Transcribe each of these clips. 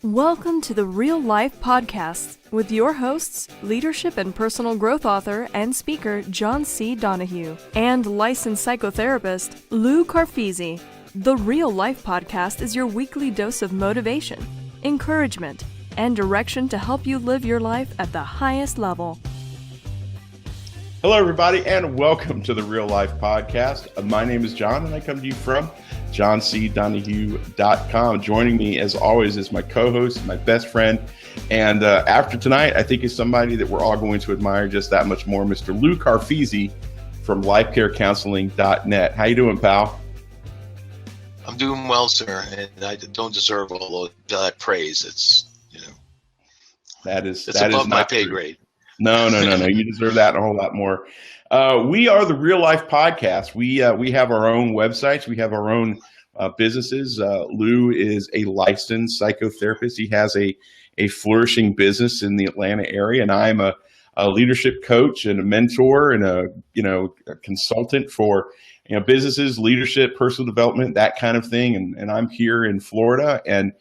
Welcome to the Real Life Podcast with your hosts, leadership and personal growth author and speaker John C. Donahue and licensed psychotherapist Lou Carfisi. The Real Life Podcast is your weekly dose of motivation, encouragement, and direction to help you live your life at the highest level. Hello, everybody, and welcome to the Real Life Podcast. My name is John, and I come to you from johncdonahue.com. Joining me, as always, is my co-host, my best friend, and after tonight, I think is somebody that we're all going to admire just that much more, Mr. Lou Carfisi from lifecarecounseling.net. How you doing, pal? I'm doing well, sir, and I don't deserve all that praise. It's it's above my pay grade. No. You deserve that and a whole lot more. We are the Real Life Podcast. We have our own websites. We have our own businesses. Lou is a licensed psychotherapist. He has a flourishing business in the Atlanta area, and I'm a leadership coach and a mentor and a consultant for businesses, leadership, personal development, that kind of thing. And I'm here in Florida, and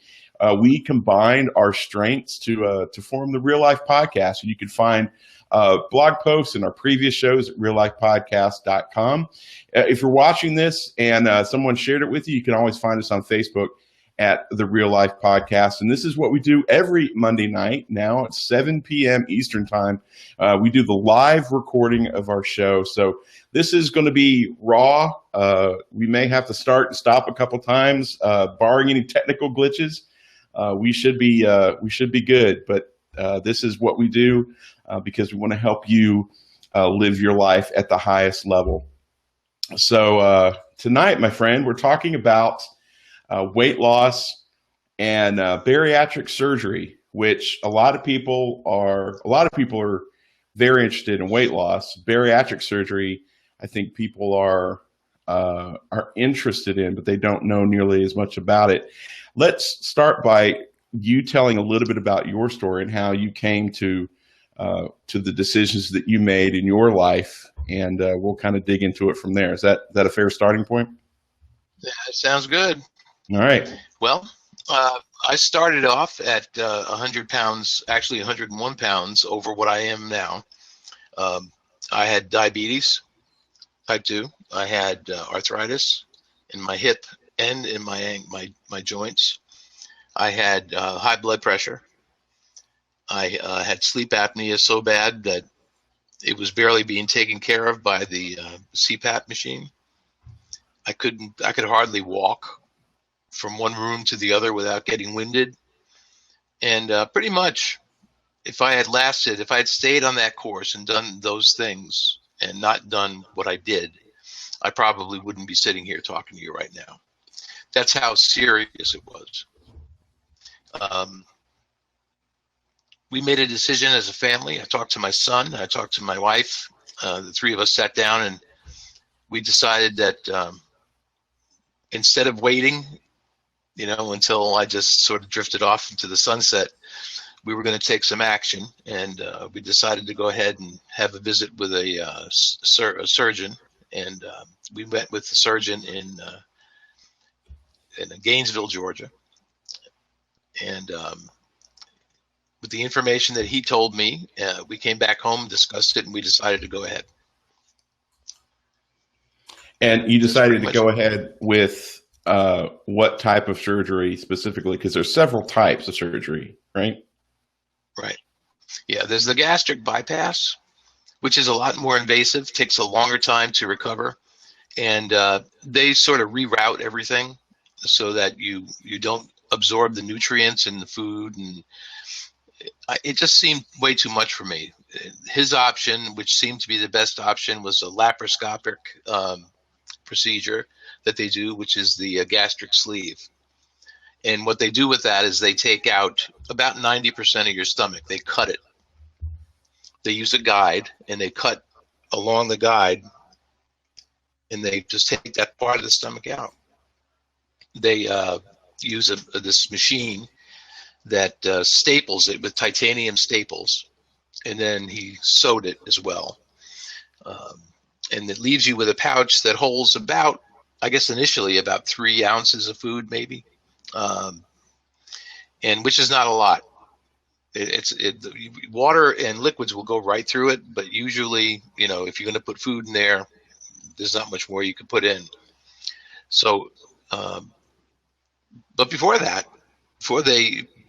we combined our strengths to form the Real Life Podcast. And you can find blog posts and our previous shows at reallifepodcast.com. If you're watching this and someone shared it with you, you can always find us on Facebook at the Real Life Podcast. And this is what we do every Monday night now at 7 p.m. Eastern Time. We do the live recording of our show. So this is going to be raw. We may have to start and stop a couple times, barring any technical glitches. We should be good, but this is what we do because we want to help you live your life at the highest level. So tonight, my friend, we're talking about weight loss and bariatric surgery, which a lot of people are very interested in weight loss. Bariatric surgery, I think people are interested in, but they don't know nearly as much about it. Let's start by you telling a little bit about your story and how you came to the decisions that you made in your life, and we'll kind of dig into it from there. Is that a fair starting point? Yeah, it sounds good. All right. Well, I started off at 100 pounds, actually 101 pounds over what I am now. I had diabetes, type 2. I had arthritis in my hip and in my joints. I had high blood pressure. I had sleep apnea so bad that it was barely being taken care of by the CPAP machine. I could hardly walk from one room to the other without getting winded. And pretty much, if I had stayed on that course and done those things and not done what I did, I probably wouldn't be sitting here talking to you right now. That's how serious it was. We made a decision as a family. I talked to my son, I talked to my wife. The three of us sat down and we decided that instead of waiting, until I just sort of drifted off into the sunset, we were going to take some action. And we decided to go ahead and have a visit with a surgeon. And we met with the surgeon in Gainesville, Georgia. And with the information that he told me, we came back home, discussed it, and we decided to go ahead. And you decided to go ahead with what type of surgery specifically? Because there's several types of surgery, right? Right. Yeah, there's the gastric bypass, which is a lot more invasive, takes a longer time to recover. And they sort of reroute everything so that you don't absorb the nutrients in the food. And it just seemed way too much for me. His option, which seemed to be the best option, was a laparoscopic procedure that they do, which is the gastric sleeve. And what they do with that is they take out about 90% of your stomach. They cut it. They use a guide and they cut along the guide, and they just take that part of the stomach out. They use this machine that staples it with titanium staples, and then he sewed it as well. And it leaves you with a pouch that holds about, I guess initially about 3 ounces of food maybe. and which is not a lot. Water and liquids will go right through it, but usually, if you're going to put food in there, there's not much more you can put in. So, but before that, before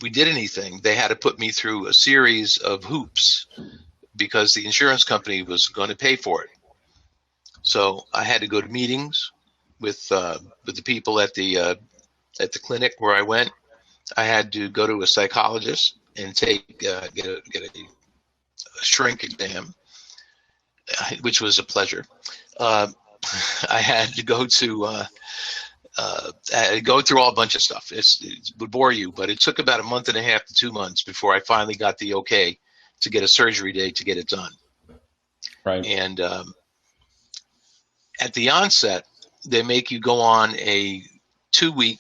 we did anything, they had to put me through a series of hoops because the insurance company was going to pay for it. So I had to go to meetings with the people at the clinic where I went. I had to go to a psychologist and get a shrink exam, which was a pleasure. I had to go through all a bunch of stuff. It would bore you, but it took about a month and a half to 2 months before I finally got the okay to get a surgery date to get it done. Right. And at the onset, they make you go on a 2-week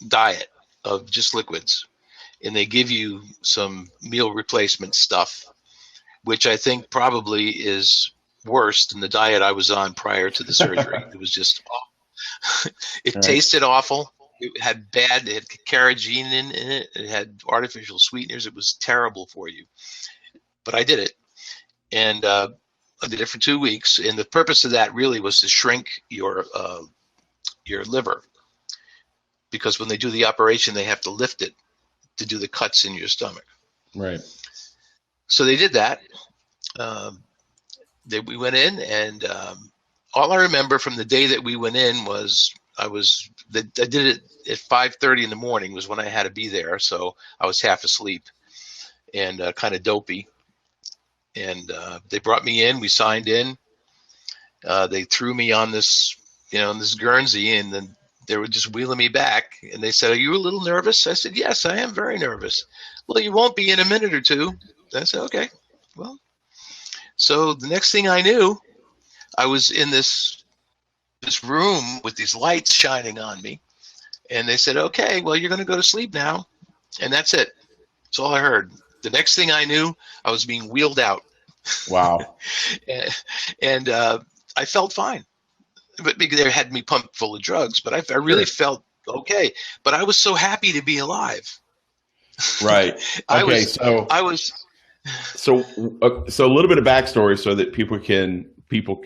diet of just liquids, and they give you some meal replacement stuff, which I think probably is worse than the diet I was on prior to the surgery. It was just it tasted awful. It had carrageenan in it. It had artificial sweeteners. It was terrible for you. But I did it. And I did it for 2 weeks. And the purpose of that really was to shrink your liver. Because when they do the operation, they have to lift it to do the cuts in your stomach. Right. So they did that. We went in, and all I remember from the day that we went in was I did it at 5:30 in the morning was when I had to be there. So I was half asleep and kind of dopey. And they brought me in. We signed in. They threw me on this, this Guernsey, and then they were just wheeling me back. And they said, "Are you a little nervous?" I said, "Yes, I am very nervous." "Well, you won't be in a minute or two." I said, "Okay, well." So the next thing I knew, I was in this room with these lights shining on me. And they said, "Okay, well, you're going to go to sleep now." And that's it. That's all I heard. The next thing I knew, I was being wheeled out. Wow. and I felt fine. But because they had me pumped full of drugs, but I really felt okay. But I was so happy to be alive. Right. Okay. So a little bit of backstory so that people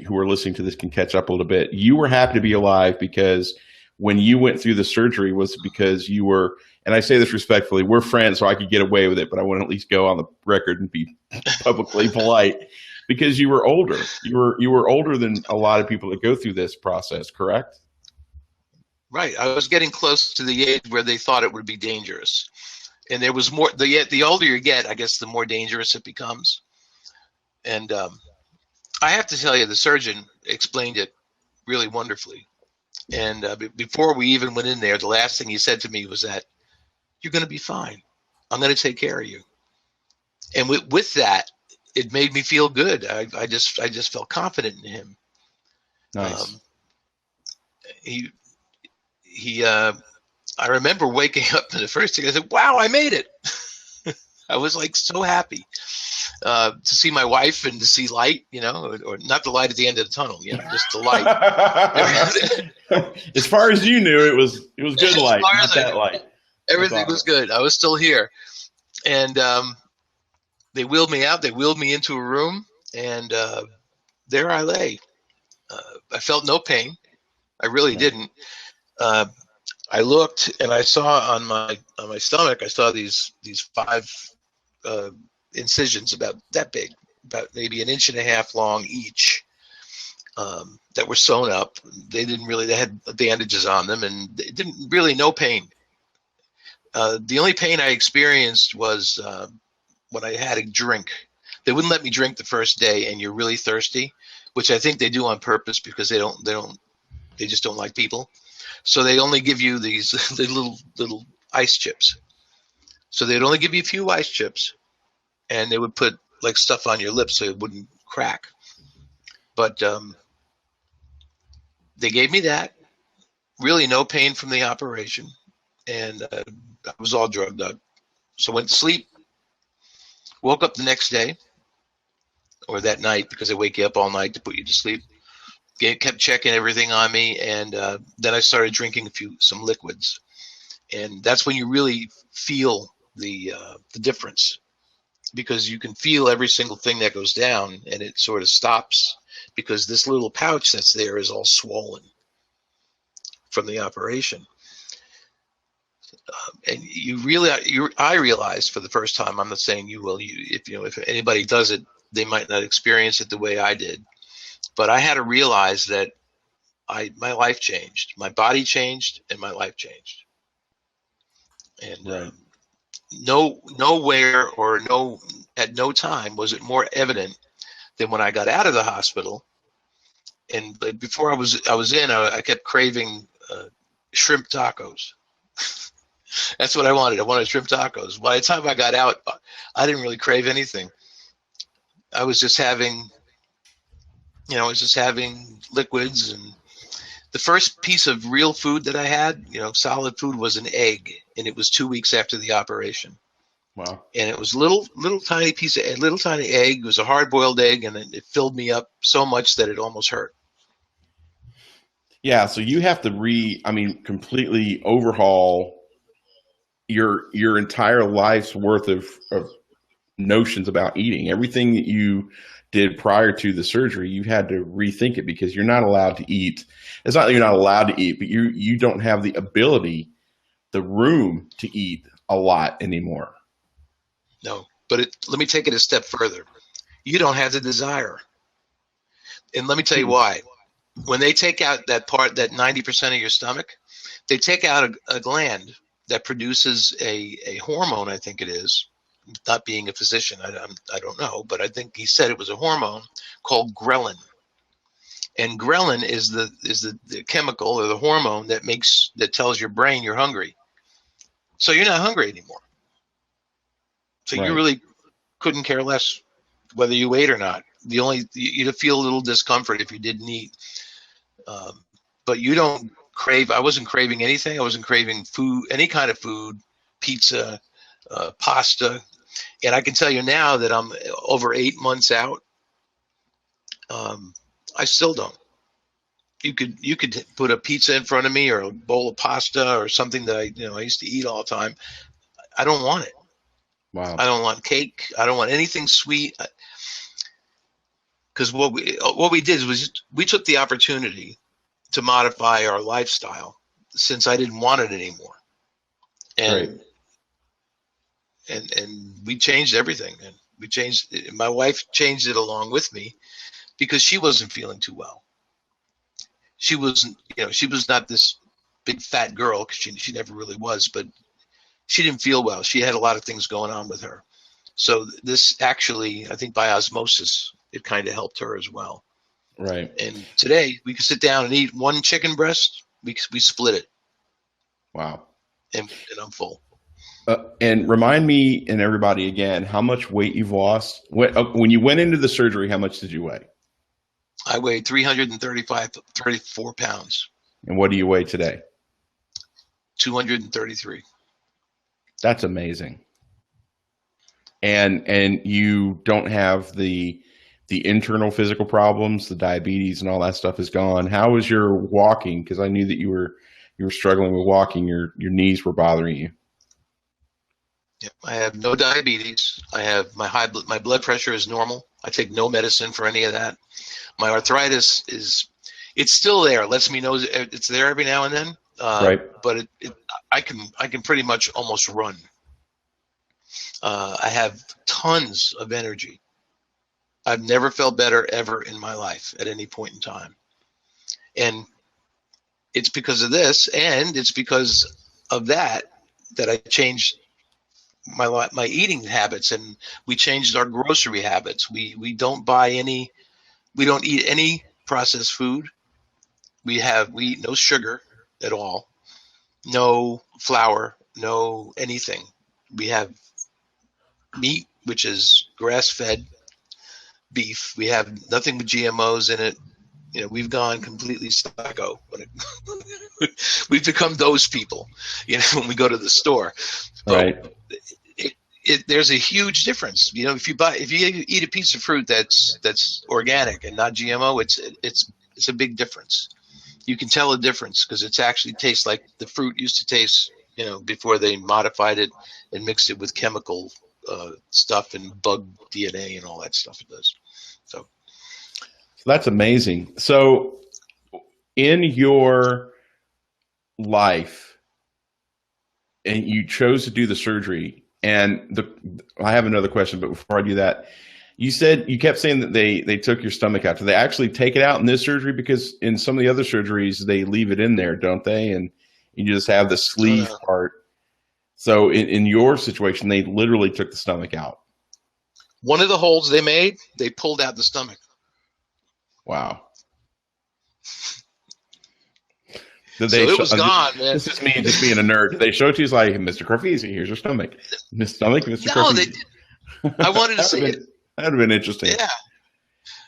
who are listening to this can catch up a little bit. You were happy to be alive because when you went through the surgery was because you were, and I say this respectfully, we're friends, so I could get away with it, but I want to at least go on the record and be publicly polite. Because you were older. You were older than a lot of people that go through this process, correct? Right. I was getting close to the age where they thought it would be dangerous. And there was more, the older you get, I guess the more dangerous it becomes. And I have to tell you, the surgeon explained it really wonderfully. And before we even went in there, the last thing he said to me was that, "You're going to be fine. I'm going to take care of you." And with that, it made me feel good. I just felt confident in him. Nice. I remember waking up and the first thing I said, "Wow, I made it." I was like so happy to see my wife and to see light, or not the light at the end of the tunnel, just the light. As far as you knew, it was good light, not that light. Everything was good. I was still here. And they wheeled me out. They wheeled me into a room, and there I lay. I felt no pain. I really didn't. I looked, and I saw on my stomach, I saw these 5 incisions about that big, about maybe 1.5 inches long each, that were sewn up. They had bandages on them, and it didn't really no pain. The only pain I experienced was when I had a drink. They wouldn't let me drink the first day, and you're really thirsty, which I think they do on purpose because they just don't like people. So they only give you these little ice chips. So they'd only give you a few ice chips, and they would put like stuff on your lips so it wouldn't crack. But they gave me that. Really no pain from the operation, and I was all drugged up. So went to sleep. Woke up the next day, or that night, because they wake you up all night to put you to sleep. Kept checking everything on me, and then I started drinking some liquids. And that's when you really feel the difference, because you can feel every single thing that goes down, and it sort of stops because this little pouch that's there is all swollen from the operation. And I realized for the first time, I'm not saying you will, if anybody does it, they might not experience it the way I did, but I had to realize that my life changed, my body changed, and my life changed. And Right. nowhere or at no time was it more evident than when I got out of the hospital. And before I was in, I kept craving shrimp tacos. That's what I wanted. I wanted shrimp tacos. By the time I got out, I didn't really crave anything. I was just having liquids. And the first piece of real food that I had, solid food, was an egg, and it was 2 weeks after the operation. Wow. And it was little tiny egg. It was a hard boiled egg, and it filled me up so much that it almost hurt. Yeah. So you have to completely overhaul your entire life's worth of notions about eating. Everything that you did prior to the surgery, you had to rethink it, because you're not allowed to eat. It's not that you're not allowed to eat, but you don't have the ability, the room to eat a lot anymore. No, but let me take it a step further. You don't have the desire. And let me tell you why. When they take out that part, that 90% of your stomach, they take out a gland that produces a hormone, I think it is. Not being a physician, I don't know, but I think he said it was a hormone called ghrelin. And ghrelin is the chemical or the hormone that tells your brain you're hungry. So you're not hungry anymore. So Right. You really couldn't care less whether you ate or not. You'd feel a little discomfort if you didn't eat. But you don't crave. I wasn't craving anything. I wasn't craving food, any kind of food, pizza, pasta. And I can tell you now that I'm over 8 months out. I still don't. You could put a pizza in front of me, or a bowl of pasta, or something that I used to eat all the time. I don't want it. Wow. I don't want cake. I don't want anything sweet. Because what we did was we took the opportunity to modify our lifestyle, since I didn't want it anymore. And Right. and we changed everything. And my wife changed it along with me, because she wasn't feeling too well. She was not this big fat girl, because she never really was, but she didn't feel well. She had a lot of things going on with her. So this actually, I think by osmosis, it kind of helped her as well. Right. And today we can sit down and eat one chicken breast. We split it. Wow. And I'm full. And remind me and everybody again how much weight you've lost. When you went into the surgery, how much did you weigh? I weighed 34 pounds. And what do you weigh today? 233. That's amazing. And you don't have the internal physical problems, the diabetes and all that stuff is gone. How was your walking? Because I knew that you were struggling with walking. Your knees were bothering you. Yeah, I have no diabetes. I have my blood pressure is normal. I take no medicine for any of that. My arthritis it's still there. It lets me know it's there every now and then. Right. But I can pretty much almost run. I have tons of energy. I've never felt better ever in my life at any point in time. And it's because of this, and it's because of that I changed my eating habits, and we changed our grocery habits. We don't eat any processed food. We eat no sugar at all, no flour, no anything. We have meat, which is grass-fed beef. We have nothing with GMOs in it. We've gone completely psycho. We've become those people, when we go to the store. Right. There's a huge difference. If you eat a piece of fruit that's organic and not GMO, it's a big difference. You can tell a difference because it actually tastes like the fruit used to taste before they modified it and mixed it with chemical stuff and bug DNA and all that stuff it does. So that's amazing. So in your life, and you chose to do the surgery, and I have another question, but before I do that, you kept saying that they took your stomach out. Do they actually take it out in this surgery? Because in some of the other surgeries, they leave it in there, don't they? And you just have the sleeve part. So in your situation, they literally took the stomach out. One of the holes they made, they pulled out the stomach. Wow. It was gone, man. This is me just being a nerd. They showed you, like, Mr. Carfisi, here's your stomach. Miss Stomach, Mr. Carfisi. No, they didn't. I wanted to see it. That would have been interesting. Yeah.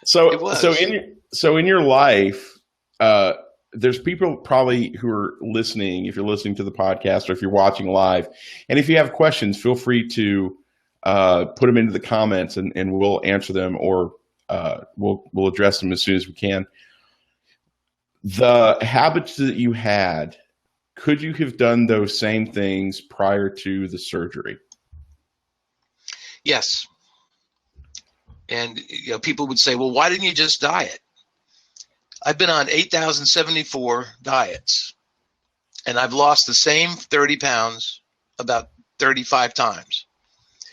So in your life, there's people probably who are listening, if you're listening to the podcast or if you're watching live, and if you have questions, feel free to put them into the comments and we'll answer them, or we'll address them as soon as we can. The habits that you had, could you have done those same things prior to the surgery? Yes. And people would say, well, why didn't you just diet? I've been on 8,074 diets, and I've lost the same 30 pounds about 35 times.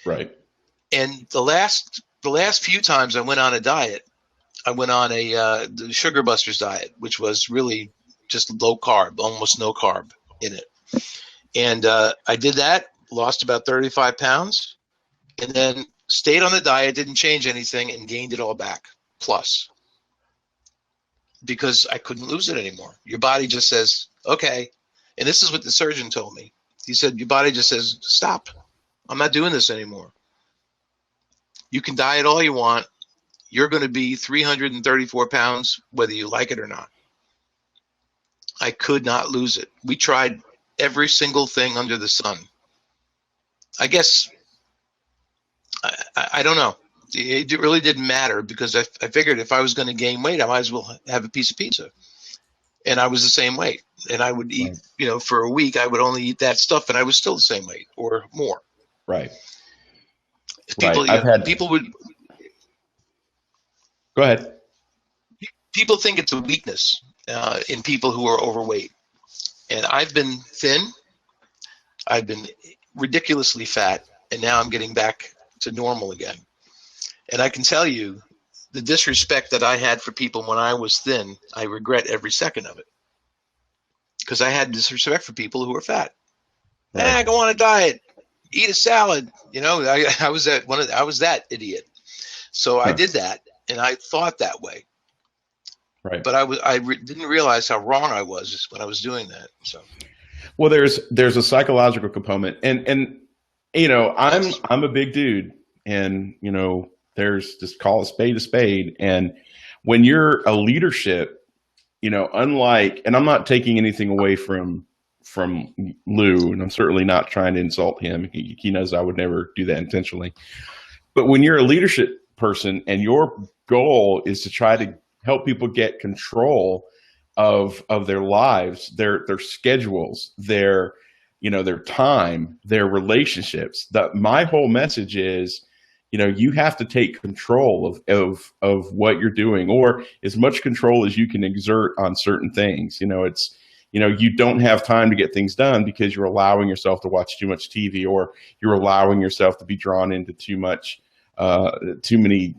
Right. And the last few times I went on a diet, I went on the Sugar Busters diet, which was really just low carb, almost no carb in it. And I did that, lost about 35 pounds, and then stayed on the diet, didn't change anything, and gained it all back, plus. Because I couldn't lose it anymore. Your body just says, okay. And this is what the surgeon told me. He said, your body just says, stop. I'm not doing this anymore. You can diet all you want. You're going to be 334 pounds, whether you like it or not. I could not lose it. We tried every single thing under the sun. I guess, I don't know. It really didn't matter, because I figured if I was going to gain weight, I might as well have a piece of pizza. And I was the same weight. And I would eat, for a week, I would only eat that stuff, and I was still the same weight or more. Right. People would. Go ahead. People think it's a weakness in people who are overweight. And I've been thin. I've been ridiculously fat. And now I'm getting back to normal again. And I can tell you, the disrespect that I had for people when I was thin, I regret every second of it. Because I had disrespect for people who were fat. Right. Go on a diet, eat a salad. I was that idiot. So I did that, and I thought that way. Right. But I didn't realize how wrong I was when I was doing that. So, well, there's a psychological component, and I'm a big dude, and there's just call a spade, and when you're a leadership, unlike, and I'm not taking anything away from Lou, and I'm certainly not trying to insult him. He knows I would never do that intentionally. But when you're a leadership person and your goal is to try to help people get control of their lives, their schedules, their time, their relationships, my whole message is, you have to take control of what you're doing, or as much control as you can exert on certain things. You don't have time to get things done because you're allowing yourself to watch too much TV, or you're allowing yourself to be drawn into too many,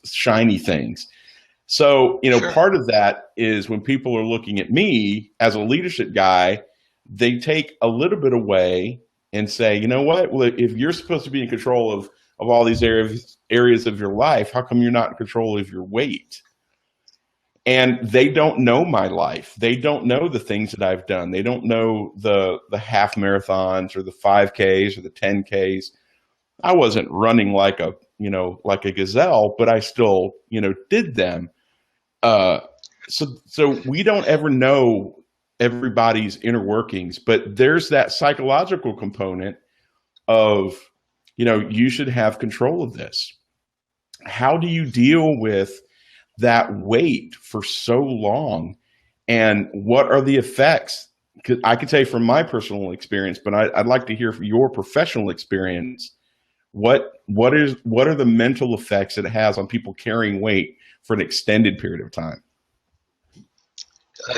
shiny things. So, sure. Part of that is when people are looking at me as a leadership guy, they take a little bit away and say, you know what? Well, if you're supposed to be in control of all these areas of your life, how come you're not in control of your weight? And they don't know my life. They don't know the things that I've done. They don't know the half marathons or the 5Ks or the 10Ks. I wasn't running like a gazelle, but I still, did them. So we don't ever know everybody's inner workings, but there's that psychological component of, you should have control of this. How do you deal with that weight for so long? And what are the effects I could tell you from my personal experience, but I'd like to hear from your professional experience. What are the mental effects it has on people carrying weight for an extended period of time?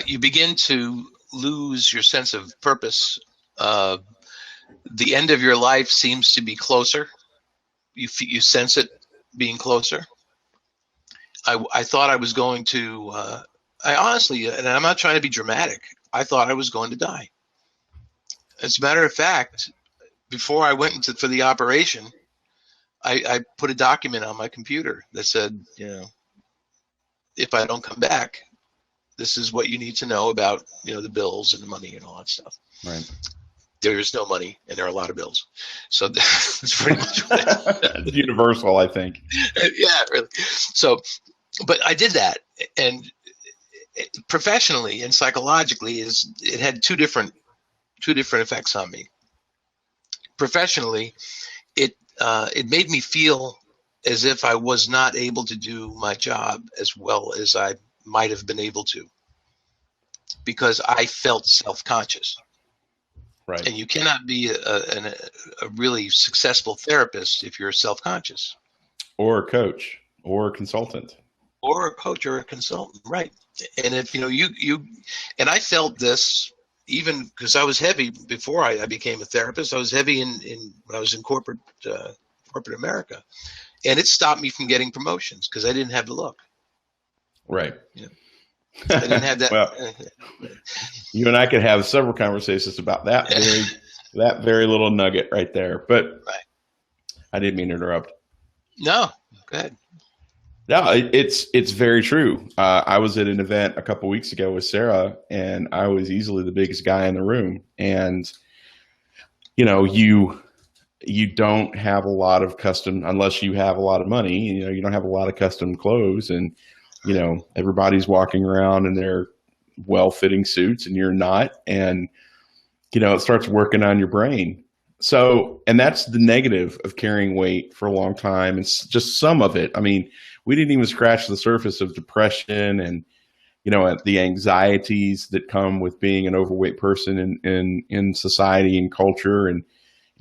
You begin to lose your sense of purpose. The end of your life seems to be closer. You sense it being closer. I thought I was going to. I honestly, and I'm not trying to be dramatic, I thought I was going to die. As a matter of fact, before I went for the operation, I put a document on my computer that said, if I don't come back, this is what you need to know about, the bills and the money and all that stuff. Right. There is no money and there are a lot of bills. So that's pretty much what it's universal, I think. Yeah, really. So, but I did that, and professionally and psychologically it had two different effects on me. Professionally, it made me feel as if I was not able to do my job as well as I might have been able to, because I felt self-conscious. Right. And you cannot be a really successful therapist if you're self-conscious. Or a coach, or a consultant. Or a coach or a consultant, right? And if you and I felt this even because I was heavy before I became a therapist. I was heavy in when I was in corporate America, and it stopped me from getting promotions because I didn't have the look. Right. I didn't have that. Well, you and I could have several conversations about that very little nugget right there. But right. I didn't mean to interrupt. No, go ahead. No, it's very true. I was at an event a couple weeks ago with Sarah, and I was easily the biggest guy in the room. And you don't have a lot of custom, unless you have a lot of money. You don't have a lot of custom clothes, and everybody's walking around in their well-fitting suits, and you're not. And it starts working on your brain. So, and that's the negative of carrying weight for a long time. It's just some of it. I mean, we didn't even scratch the surface of depression and, the anxieties that come with being an overweight person in society and culture, and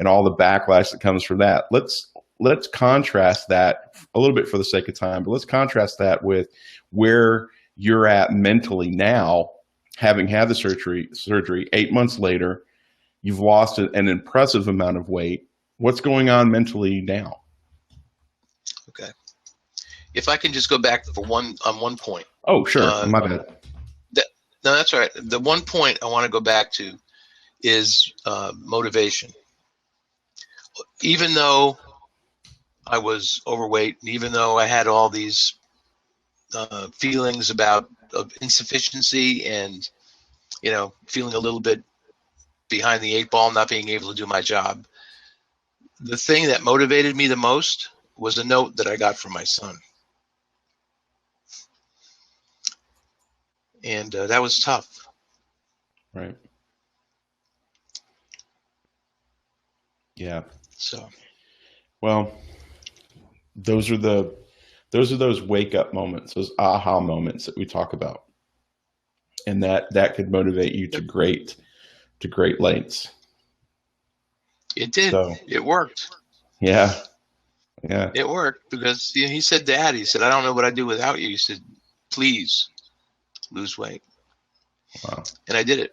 all the backlash that comes from that. Let's contrast that a little bit for the sake of time, but let's contrast that with where you're at mentally now, having had the surgery 8 months later. You've lost an impressive amount of weight. What's going on mentally now? Okay. If I can just go back for one point. Oh, sure. My bad. No, that's all right. The one point I want to go back to is motivation. Even though I was overweight, and even though I had all these feelings of insufficiency and, feeling a little bit behind the eight ball, not being able to do my job, the thing that motivated me the most was a note that I got from my son. And that was tough. Right. Yeah. So, well, those are those wake up moments, those aha moments that we talk about, and that could motivate you to great lengths. It did. So, it worked. Yeah. Yeah. It worked because he said, "Dad," he said, "I don't know what I'd do without you." He said, "Please lose weight." Wow. And I did it.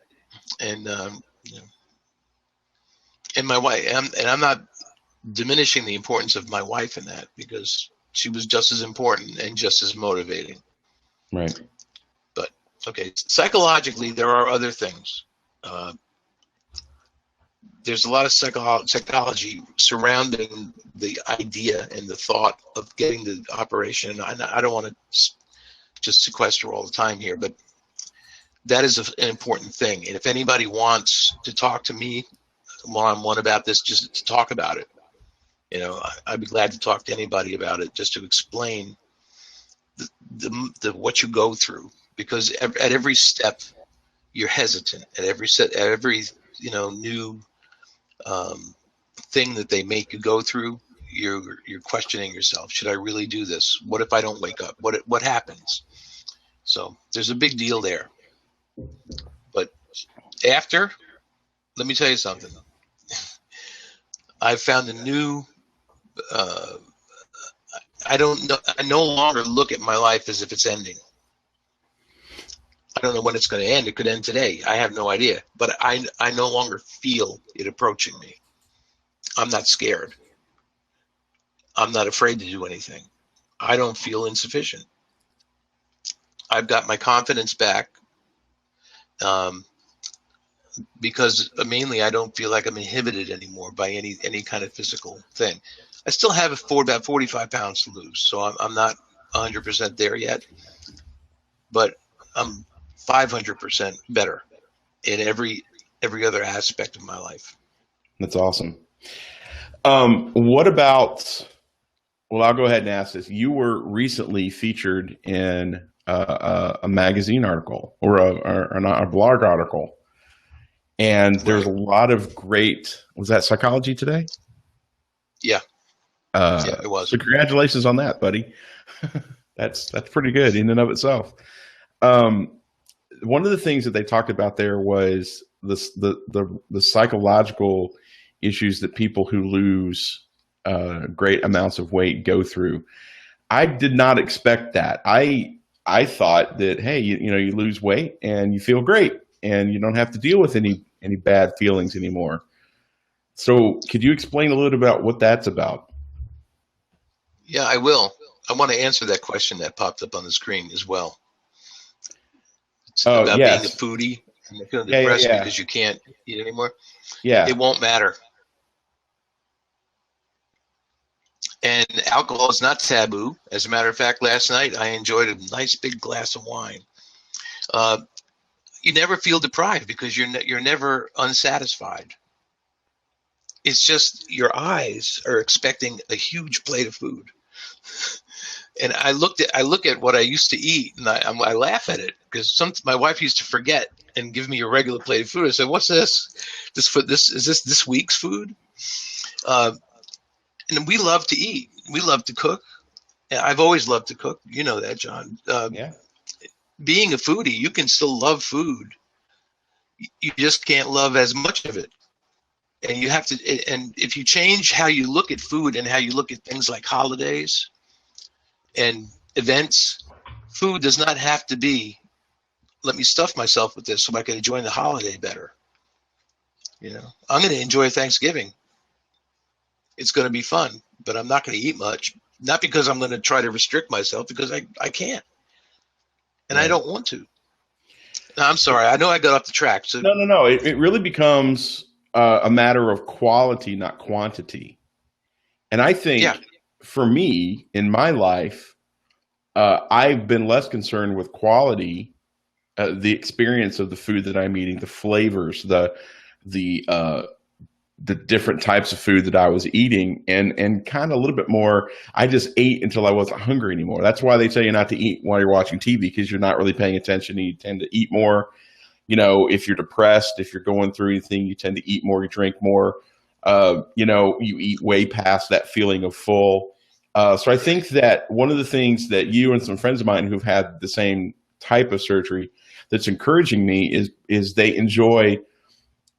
And and my wife, and I'm not diminishing the importance of my wife in that, because she was just as important and just as motivating. Right. But okay, psychologically, there are other things. There's a lot of psychology surrounding the idea and the thought of getting the operation. I don't want to just sequester all the time here, but that is an important thing. And if anybody wants to talk to me one-on-one about this, just to talk about it, I'd be glad to talk to anybody about it, just to explain the what you go through, because at every step you're hesitant. At every new thing that they make you go through, you're questioning yourself. Should I really do this? What if I don't wake up? What happens? So there's a big deal there. But After, let me tell you something. I've found a new. I don't know. I no longer look at my life as if it's ending. I don't know when it's going to end. It could end today. I have no idea. But I no longer feel it approaching me. I'm not scared. I'm not afraid to do anything. I don't feel insufficient. I've got my confidence back because mainly I don't feel like I'm inhibited anymore by any kind of physical thing. I still have about 45 pounds to lose, so I'm not 100% there yet, but I'm 500% better in every other aspect of my life. That's awesome. What about? Well, I'll go ahead and ask this. You were recently featured in a magazine article or a blog article, and there's a lot of great. Was that Psychology Today? Yeah. Yeah, it was. So congratulations on that, buddy. That's pretty good in and of itself. One of the things that they talked about there was the psychological issues that people who lose great amounts of weight go through. I did not expect that. I thought that, hey, you lose weight and you feel great and you don't have to deal with any bad feelings anymore. So could you explain a little about what that's about? Yeah, I will. I want to answer that question that popped up on the screen as well. It's about being a foodie and feeling depressed because you can't eat anymore. Yeah. It won't matter. And alcohol is not taboo. As a matter of fact, last night I enjoyed a nice big glass of wine. You never feel deprived because you're never unsatisfied. It's just your eyes are expecting a huge plate of food. And I look at what I used to eat, and I laugh at it because my wife used to forget and give me a regular plate of food. I said, "What's this? Is this week's food?" And we love to eat. We love to cook. I've always loved to cook. You know that, John. Yeah. Being a foodie, you can still love food. You just can't love as much of it. And you have to. And if you change how you look at food and how you look at things like holidays and events, food does not have to be, let me stuff myself with this so I can enjoy the holiday better. I'm going to enjoy Thanksgiving. It's going to be fun, but I'm not going to eat much. Not because I'm going to try to restrict myself, because I can't. And I don't want to. No, I'm sorry. I know I got off the track. So No. It really becomes a matter of quality, not quantity. And I think for me, in my life, I've been less concerned with quality, the experience of the food that I'm eating, the flavors, the different types of food that I was eating, and kind of a little bit more, I just ate until I wasn't hungry anymore. That's why they tell you not to eat while you're watching TV, because you're not really paying attention. You tend to eat more. If you're depressed, if you're going through anything, you tend to eat more, you drink more. You eat way past that feeling of full. So I think that one of the things that you and some friends of mine who've had the same type of surgery that's encouraging me is they enjoy,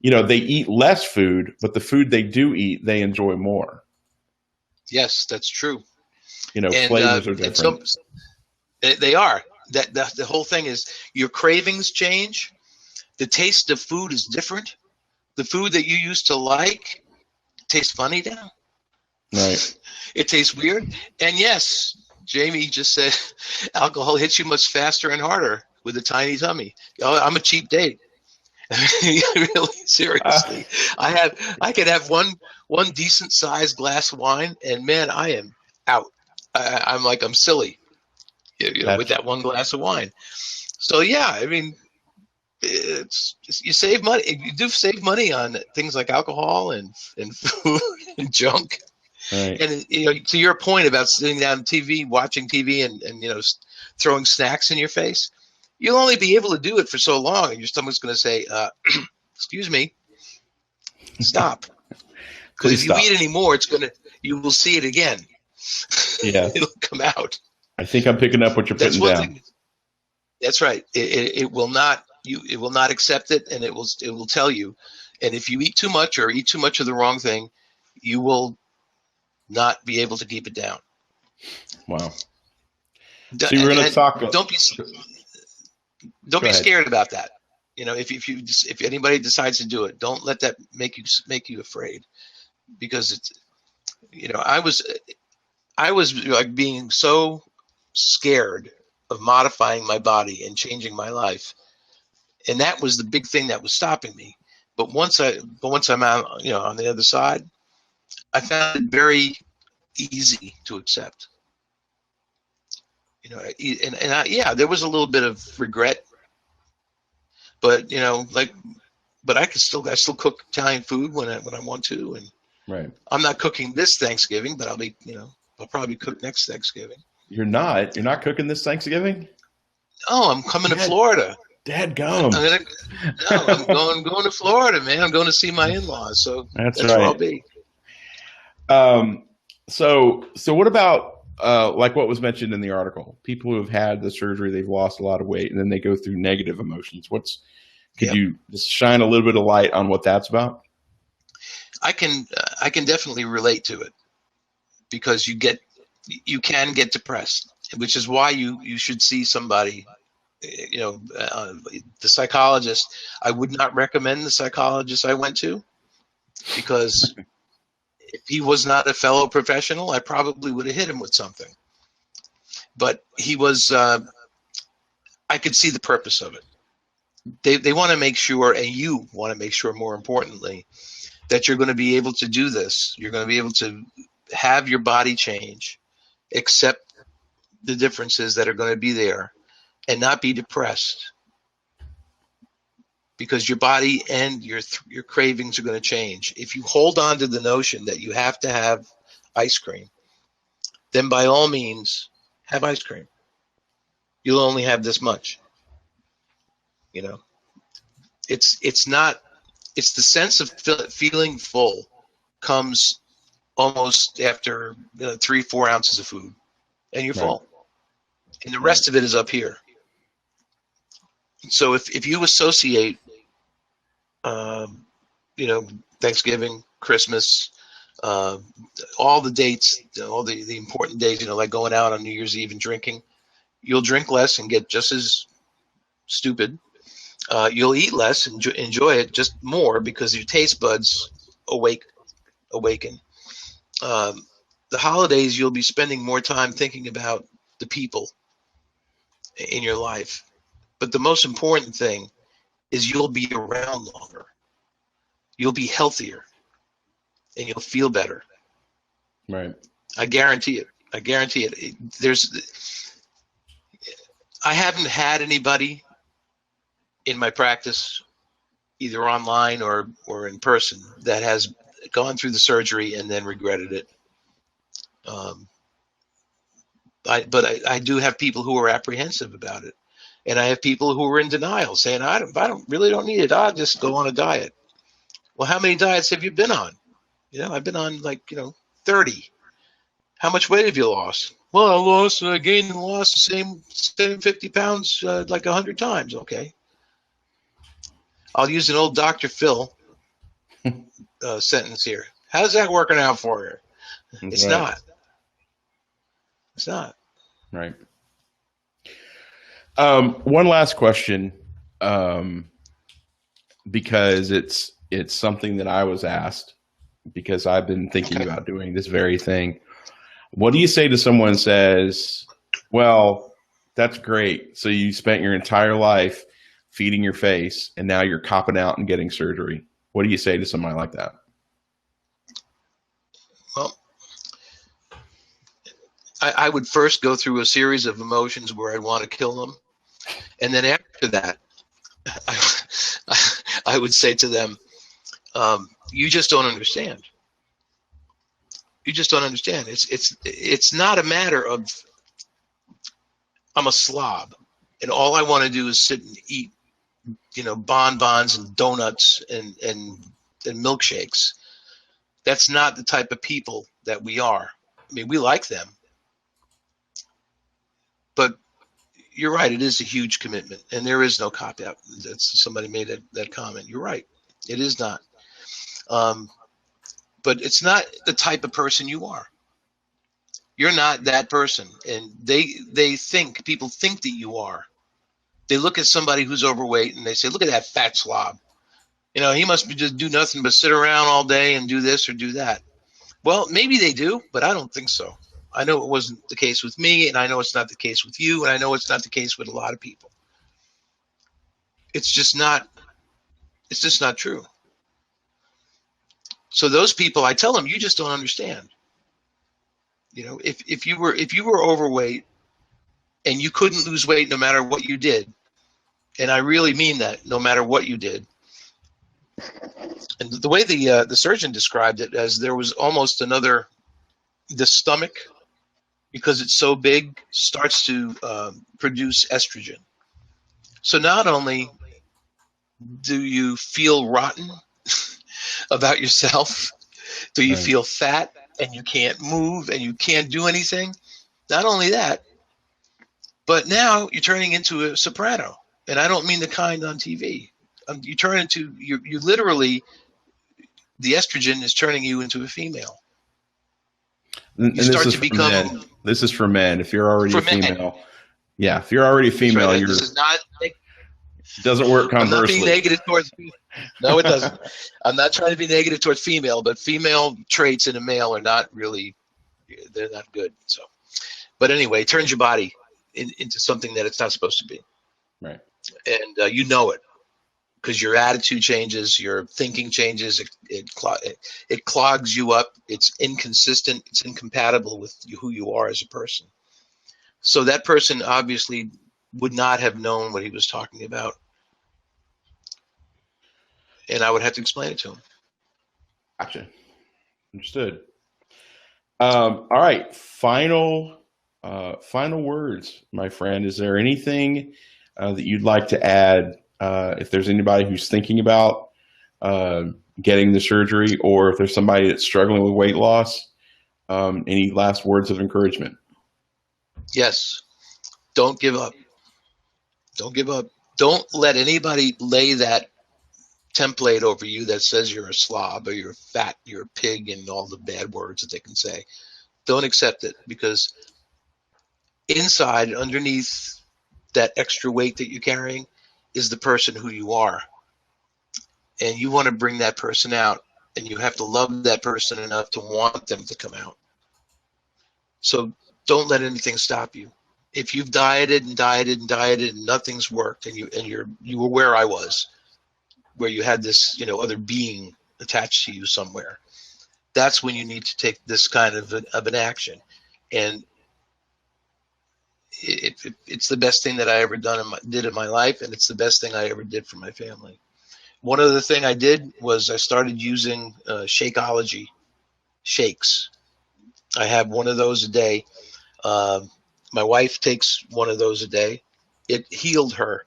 they eat less food, but the food they do eat, they enjoy more. Yes, that's true. Flavors are different. They are. The whole thing is your cravings change. The taste of food is different. The food that you used to like tastes funny now. Right. It tastes weird. And yes, Jamie just said alcohol hits you much faster and harder with a tiny tummy. I'm a cheap date. Really, seriously. I could have one decent sized glass of wine, and man, I am out. I'm silly, with that one glass of wine. So yeah, I mean, you save money. You do save money on things like alcohol and food and junk. Right. And to your point about sitting down TV, watching TV, and throwing snacks in your face, you'll only be able to do it for so long, and your stomach's going to say, "Excuse me, stop." Because if you eat any more, you will see it again. Yeah, it'll come out. I think I'm picking up what you're putting down. That's right. It will not it will not accept it, and it will tell you. And if you eat too much or eat too much of the wrong thing, you will not be able to keep it down. Wow. So we're going to talk. Don't be scared about that. If anybody decides to do it, don't let that make you afraid, because it's, I was like being so scared of modifying my body and changing my life, and that was the big thing that was stopping me. But once I'm out, on the other side, I found it very easy to accept. There was a little bit of regret, but but I still cook Italian food when I want to, and right. I'm not cooking this Thanksgiving, but I'll probably cook next Thanksgiving. You're not cooking this Thanksgiving? Oh, I'm coming to Florida. Dadgum. I'm going to Florida, man. I'm going to see my in-laws, so that's right. where I'll be. So what about like what was mentioned in the article? People who have had the surgery, they've lost a lot of weight, and then they go through negative emotions. Could you just shine a little bit of light on what that's about? I can definitely relate to it, because you can get depressed, which is why you should see somebody. The psychologist. I would not recommend the psychologist I went to, because if he was not a fellow professional, I probably would have hit him with something. But he was. I could see the purpose of it. They want to make sure, and you want to make sure, more importantly, that you're going to be able to do this. You're going to be able to have your body change, accept the differences that are going to be there, and not be depressed, because your body and your cravings are going to change. If you hold on to the notion that you have to have ice cream, then by all means have ice cream. You'll only have this much. It's the sense of feeling full comes almost after 3-4 ounces of food, and you're full, and the rest of it is up here. So if you associate, Thanksgiving, Christmas, all the dates, all the important days, like going out on New Year's Eve and drinking, you'll drink less and get just as stupid. You'll eat less and enjoy it just more, because your taste buds awaken. The holidays, you'll be spending more time thinking about the people in your life. But the most important thing is you'll be around longer. You'll be healthier, and you'll feel better. Right. I guarantee it. I haven't had anybody in my practice, either online or in person, that has gone through the surgery and then regretted it. But I do have people who are apprehensive about it. And I have people who are in denial, saying, I really don't need it. I'll just go on a diet. Well, how many diets have you been on? I've been on 30. How much weight have you lost? Well, I gained and lost the same 50 pounds 100 times. Okay. I'll use an old Dr. Phil sentence here. How's that working out for you? It's not. It's not. Right. One last question, because it's something that I was asked, because I've been thinking about doing this very thing. What do you say to someone who says, well, that's great, so you spent your entire life feeding your face, and now you're copping out and getting surgery? What do you say to somebody like that? Well, I would first go through a series of emotions where I'd want to kill them. And then after that, I would say to them, you just don't understand. You just don't understand. It's not a matter of I'm a slob and all I want to do is sit and eat, bonbons and donuts and milkshakes. That's not the type of people that we are. I mean, we like them, but you're right. It is a huge commitment, and there is no cop out. That's somebody made that comment. You're right. It is not. But it's not the type of person you are. You're not that person, and people think that you are. They look at somebody who's overweight and they say, "Look at that fat slob. You know, he must just do nothing but sit around all day and do this or do that." Well, maybe they do, but I don't think so. I know it wasn't the case with me, and I know it's not the case with you, and I know it's not the case with a lot of people. It's just not true. So those people, I tell them, you just don't understand. You know, if you were overweight and you couldn't lose weight no matter what you did, and I really mean that, no matter what you did. And the way the surgeon described it, as there was almost the stomach, because it's so big, starts to produce estrogen. So not only do you feel rotten about yourself, do you feel fat and you can't move and you can't do anything? Not only that, but now you're turning into a soprano. And I don't mean the kind on TV. You turn into, you literally, the estrogen is turning you into a female. You start to become. Men. This is for men. If you're already a female, if you're already a female, right. This is not. Doesn't work conversely. I'm not being negative towards. No, it doesn't. I'm not trying to be negative towards female, but female traits in a male are not really. They're not good. So, but anyway, it turns your body into something that it's not supposed to be. Right. And you know it. Because your attitude changes, your thinking changes, it clogs you up. It's inconsistent. It's incompatible with who you are as a person. So that person obviously would not have known what he was talking about, and I would have to explain it to him. Gotcha. Understood. All right. Final words, my friend. Is there anything that you'd like to add? If there's anybody who's thinking about getting the surgery, or if there's somebody that's struggling with weight loss, any last words of encouragement? Yes. Don't give up. Don't give up. Don't let anybody lay that template over you that says you're a slob or you're fat, you're a pig, and all the bad words that they can say. Don't accept it, because inside, underneath that extra weight that you're carrying, is the person who you are. And you want to bring that person out, and you have to love that person enough to want them to come out. So don't let anything stop you. If you've dieted and nothing's worked, and you were where I was, where you had this, other being attached to you somewhere, that's when you need to take this kind of an action. And it's the best thing that I ever did in my life, and it's the best thing I ever did for my family. One other thing I did was I started using Shakeology shakes. I have one of those a day. My wife takes one of those a day. It healed her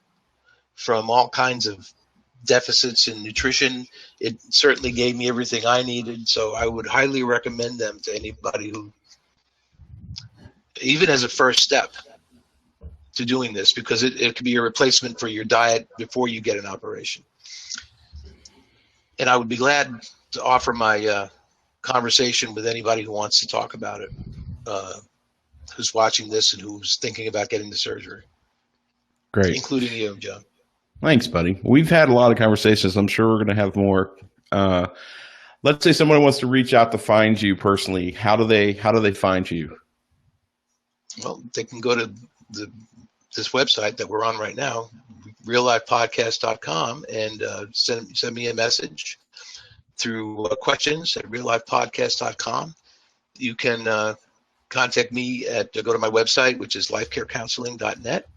from all kinds of deficits in nutrition. It certainly gave me everything I needed, so I would highly recommend them to anybody who, even as a first step to doing this, because it could be a replacement for your diet before you get an operation. And I would be glad to offer my conversation with anybody who wants to talk about it, who's watching this and who's thinking about getting the surgery. Great. Including you, John. Thanks, buddy. We've had a lot of conversations. I'm sure we're going to have more. Let's say someone wants to reach out to find you personally. How do they find you? Well, they can go to this website that we're on right now, reallifepodcast.com, and send me a message through questions at reallifepodcast.com. You can contact me go to my website, which is lifecarecounseling.net.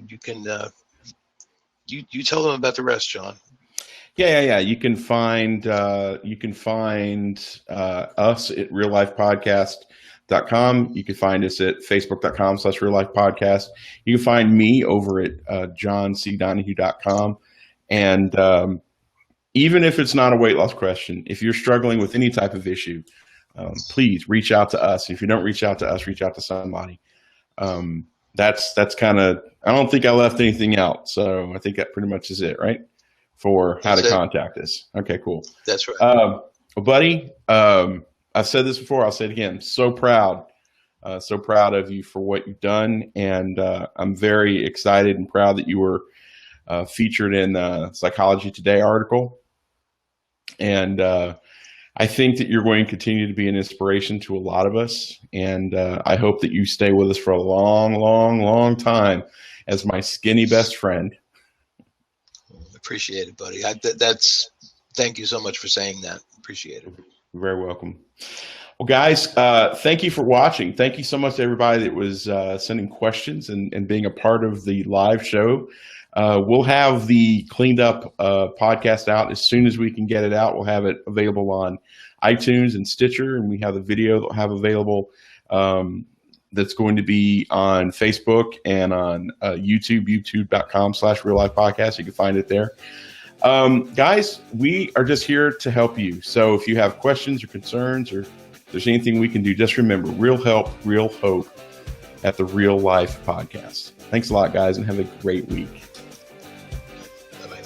You can you tell them about the rest, John. Yeah. You can find us at reallifepodcast.com. You can find us at facebook.com/reallifepodcast. You can find me over at johncdonahue.com. And even if it's not a weight loss question, if you're struggling with any type of issue, please reach out to us. If you don't reach out to us, reach out to somebody. that's kind of, I don't think I left anything out. So I think that pretty much is it, right? For how to contact us. Okay, cool. That's right. Buddy, I've said this before, I'll say it again. So proud of you for what you've done. And I'm very excited and proud that you were featured in the Psychology Today article. And I think that you're going to continue to be an inspiration to a lot of us. And I hope that you stay with us for a long, long, long time as my skinny best friend. Appreciate it, buddy. Thank you so much for saying that. Appreciate it. You're very welcome. Well, guys, thank you for watching. Thank you so much to everybody that was sending questions and being a part of the live show. We'll have the cleaned up podcast out as soon as we can get it out. We'll have it available on iTunes and Stitcher, and we have the video that we'll have available that's going to be on Facebook and on YouTube, youtube.com/Real Life Podcast. You can find it there. Guys, we are just here to help you. So if you have questions or concerns, or if there's anything we can do, just remember, real help, real hope at the Real Life Podcast. Thanks a lot, guys, and have a great week. Bye-bye.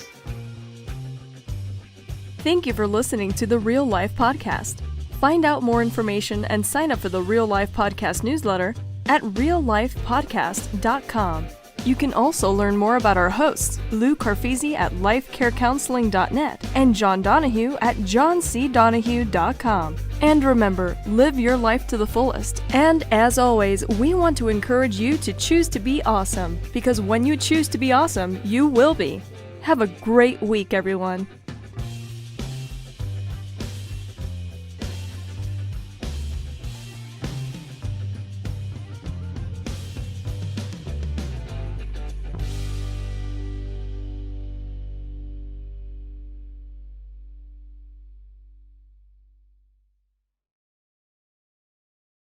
Thank you for listening to the Real Life Podcast. Find out more information and sign up for the Real Life Podcast newsletter at reallifepodcast.com. You can also learn more about our hosts, Lou Carfisi at lifecarecounseling.net and John Donahue at johncdonahue.com. And remember, live your life to the fullest. And as always, we want to encourage you to choose to be awesome, because when you choose to be awesome, you will be. Have a great week, everyone.